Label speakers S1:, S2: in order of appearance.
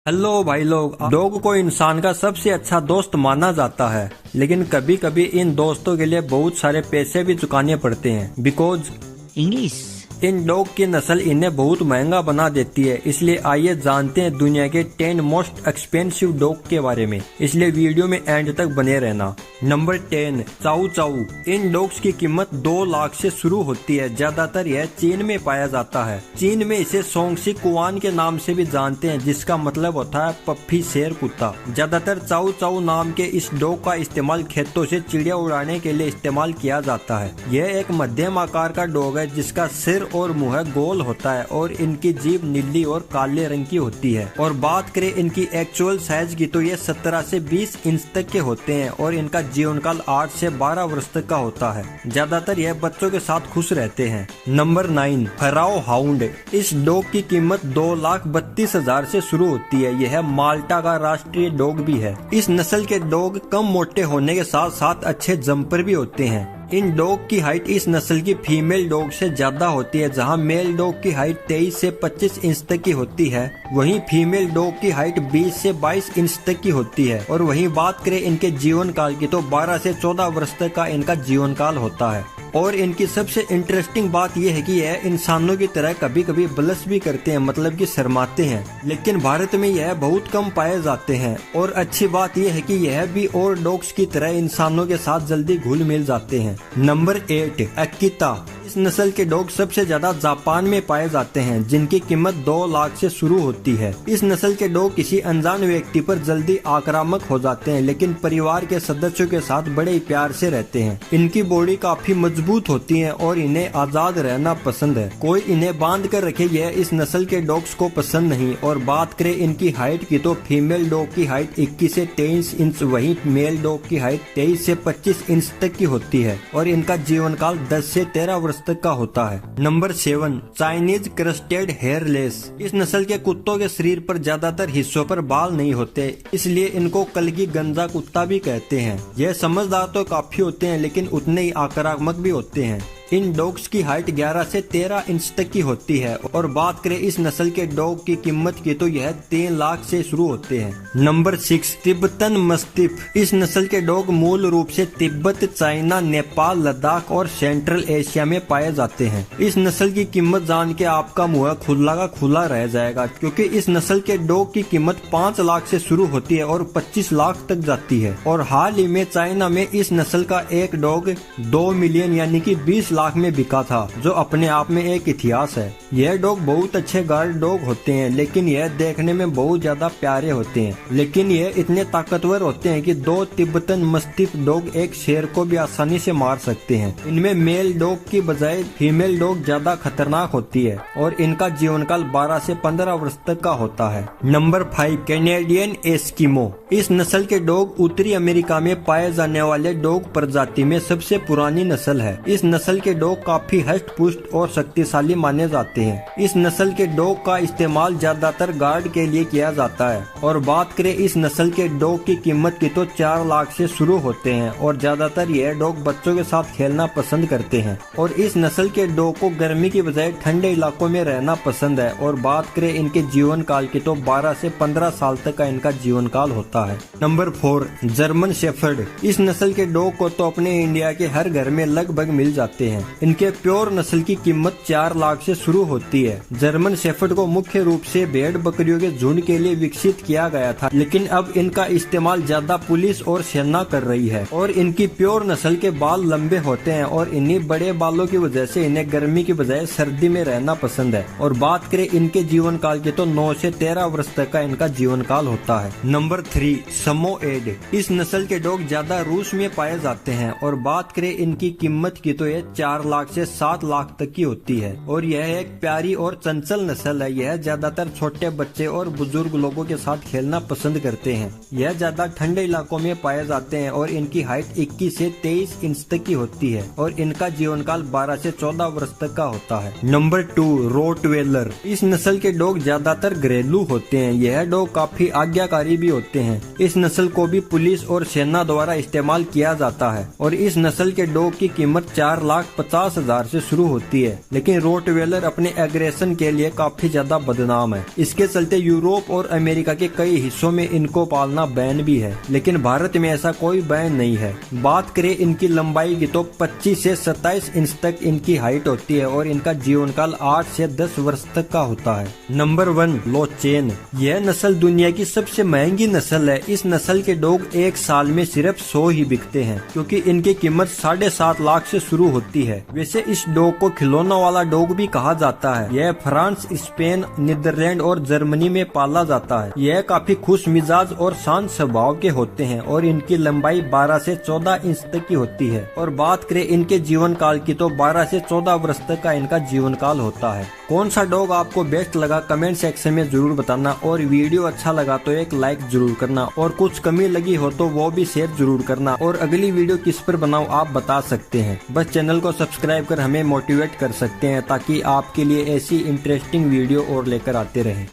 S1: Hello भाई लोग, dog को इंसान का सबसे अच्छा दोस्त माना जाता है, लेकिन कभी कभी इन दोस्तों के लिए बहुत सारे पैसे भी चुकाने पड़ते हैं बिकॉज
S2: इंग्लिश।
S1: इन डॉग की नस्ल इन्हें बहुत महंगा बना देती है। इसलिए आइए जानते हैं दुनिया के 10 मोस्ट एक्सपेंसिव डॉग के बारे में, इसलिए वीडियो में एंड तक बने रहना। नंबर 10, चाऊ चाऊ। इन डॉग्स की कीमत 2 लाख से शुरू होती है। ज्यादातर यह चीन में पाया जाता है। चीन में इसे सोंगसी कुआन के नाम से भी जानते हैं, जिसका मतलब होता है पप्पी शेर कुत्ता। ज्यादातर चाऊ चाऊ नाम के इस डॉग का इस्तेमाल खेतों से चिड़िया उड़ाने के लिए इस्तेमाल किया जाता है। यह एक मध्यम आकार का डॉग है जिसका सिर और मुंह गोल होता है और इनकी जीभ नीली और काले रंग की होती है। और बात करें इनकी एक्चुअल साइज की तो ये 17 से 20 इंच तक के होते हैं और इनका जीवन काल 8 से 12 वर्ष तक का होता है। ज्यादातर यह बच्चों के साथ खुश रहते हैं। Number 9, pharaoh hound. इस डॉग की कीमत 2,32,000 से शुरू होती है। यह माल्टा का राष्ट्रीय डॉग भी है। इस नस्ल के डॉग कम मोटे होने के साथ साथ अच्छे जंपर भी होते हैं। इन डॉग की हाइट इस नस्ल की फीमेल डॉग से ज्यादा होती है। जहां मेल डॉग की हाइट 23 से 25 इंच तक की होती है, वहीं फीमेल डॉग की हाइट 20 से 22 इंच तक की होती है। और वहीं बात करें इनके जीवन काल की तो 12 से 14 वर्ष तक का इनका जीवन काल होता है। और इनकी सबसे इंटरेस्टिंग बात यह है कि यह इंसानों की तरह कभी कभी ब्लश भी करते हैं, मतलब कि शर्माते हैं, लेकिन भारत में यह बहुत कम पाए जाते हैं। और अच्छी बात यह है कि यह भी और डॉग्स की तरह इंसानों के साथ जल्दी घुल मिल जाते हैं। Number 8, Akita. इस नस्ल के डॉग सबसे ज्यादा जापान में पाए जाते हैं, जिनकी कीमत 2 लाख से शुरू होती है। इस नस्ल के डॉग किसी अनजान व्यक्ति पर जल्दी आक्रामक हो जाते हैं, लेकिन परिवार के सदस्यों के साथ बड़े प्यार से रहते हैं। इनकी बॉडी काफी मजबूत होती है और इन्हें आजाद रहना पसंद है। कोई इन्हें बांध कर रखे, यह इस नस्ल के डॉग्स को पसंद नहीं। और बात करें इनकी हाइट की तो फीमेल डॉग की हाइट 21 से 23 इंच, वहीं मेल डॉग की हाइट 23 से 25 इंच तक की होती है। और इनका जीवन काल 10 से 13 वर्ष तक का होता है। Number 7, Chinese crusted hairless. इस नस्ल के कुत्तों के शरीर पर ज्यादातर हिस्सों पर बाल नहीं होते, इसलिए इनको कलगी गंजा कुत्ता भी कहते हैं। यह समझदार तो काफी होते हैं, लेकिन उतने ही आक्रामक भी होते हैं। इन डॉग्स की हाइट 11 से 13 इंच तक की होती है। और बात करें इस नस्ल के डॉग की कीमत की तो यह 3 लाख से शुरू होते हैं। Number 6, Tibetan mastiff. इस नस्ल के डॉग मूल रूप से तिब्बत, चाइना, नेपाल, लद्दाख और सेंट्रल एशिया में पाए जाते हैं। इस नस्ल की कीमत जान के आपका मुंह खुला का खुला रह जाएगा, क्योंकि इस नस्ल के डॉग की कीमत 5 लाख से शुरू होती है और 25 लाख तक जाती है। और हाल ही में चाइना में इस नस्ल का एक डॉग 2 मिलियन यानी कि 20 लाख में बिका था, जो अपने आप में एक इतिहास है। यह डॉग बहुत अच्छे गार्ड डॉग होते हैं, लेकिन यह देखने में बहुत ज्यादा प्यारे होते हैं। लेकिन यह इतने ताकतवर होते हैं कि 2 तिब्बतन मस्तिफ डॉग एक शेर को भी आसानी से मार सकते हैं। इनमें मेल डॉग की बजाय फीमेल डॉग ज्यादा खतरनाक होती है और इनका जीवन काल 12 से 15 वर्ष तक का होता है। Number 5, Canadian Eskimo. इस नस्ल के डॉग उत्तरी अमेरिका में पाए जाने वाले डॉग प्रजाति में सबसे पुरानी नस्ल है। इस नस्ल के डॉग काफी हष्ट पुष्ट और शक्तिशाली माने जाते हैं। इस नस्ल के डॉग का इस्तेमाल ज्यादातर गार्ड के लिए किया जाता है। और बात करें इस नस्ल के डॉग की कीमत की तो 4 लाख से शुरू होते हैं। और ज्यादातर यह डॉग बच्चों के साथ खेलना पसंद करते हैं। और इस नस्ल के डॉग को गर्मी की बजाय ठंडे इलाकों में रहना पसंद है। और बात करें इनके जीवन काल की तो 12 से 15 साल तक का इनका जीवन काल होता है। Number 4, German shepherd. इस नस्ल के डॉग को तो अपने इंडिया के हर घर में लगभग मिल जाते हैं। इनके प्योर नस्ल की कीमत 4 लाख से शुरू होती है। जर्मन शेफर्ड को मुख्य रूप से भेड़ बकरियों के झुंड के लिए विकसित किया गया था, लेकिन अब इनका इस्तेमाल ज्यादा पुलिस और सेना कर रही है। और इनकी प्योर नस्ल के बाल लंबे होते हैं और इन्हीं बड़े बालों की वजह से इन्हें गर्मी की बजाय सर्दी में रहना पसंद है। और बात करें इनके जीवन काल की तो 9 से 13 वर्ष तक का इनका जीवन काल होता है। Number 3, Samoyed. इस नस्ल के डॉग ज्यादा रूस में पाए जाते हैं। और बात करें इनकी कीमत की तो ये 4 लाख से 7 लाख तक की होती है। और यह एक प्यारी और चंचल नस्ल है। यह ज्यादातर छोटे बच्चे और बुजुर्ग लोगों के साथ खेलना पसंद करते हैं। यह ज्यादा ठंडे इलाकों में पाए जाते हैं और इनकी हाइट 21 से 23 इंच तक की होती है। और इनका जीवन काल 12 से 14 वर्ष तक का होता है। Number 2, Rottweiler. इस नस्ल के डॉग ज्यादातर घरेलू होते हैं। यह डॉग काफी आज्ञाकारी भी होते हैं। इस नस्ल को भी पुलिस और सेना द्वारा इस्तेमाल किया जाता है। और इस नस्ल के डॉग की कीमत 4,50,000 से शुरू होती है। लेकिन रोटवेलर अपने अपने एग्रेशन के लिए काफी ज्यादा बदनाम है। इसके चलते यूरोप और अमेरिका के कई हिस्सों में इनको पालना बैन भी है, लेकिन भारत में ऐसा कोई बैन नहीं है। बात करें इनकी लंबाई की तो 25 से 27 इंच तक इनकी हाइट होती है और इनका जीवन काल 8 से 10 वर्ष तक का होता है। नंबर 1, लोचेन। यह नस्ल दुनिया की सबसे महंगी नस्ल है। इस नस्ल के डॉग एक साल में सिर्फ 100 ही बिकते हैं, क्योंकि इनकी कीमत 7.5 लाख से शुरू होती है। वैसे इस डॉग को खिलौना वाला डॉग भी कहा जाता है। यह फ्रांस, स्पेन, नीदरलैंड और जर्मनी में पाला जाता है। यह काफी खुश मिजाज और शांत स्वभाव के होते हैं और इनकी लंबाई 12 से 14 इंच तक की होती है। और बात करें इनके जीवन काल की तो 12 से 14 वर्ष तक का इनका जीवन काल होता है। कौन सा डॉग आपको बेस्ट लगा कमेंट सेक्शन में जरूर बताना, और वीडियो अच्छा लगा तो एक लाइक जरूर करना, और कुछ कमी लगी हो तो वो भी शेयर जरूर करना। और अगली वीडियो किस पर बनाऊं आप बता सकते हैं। बस चैनल को सब्सक्राइब कर हमें मोटिवेट कर सकते हैं, ताकि आपके लिए ऐसी इंटरेस्टिंग वीडियो और लेकर आते रहें।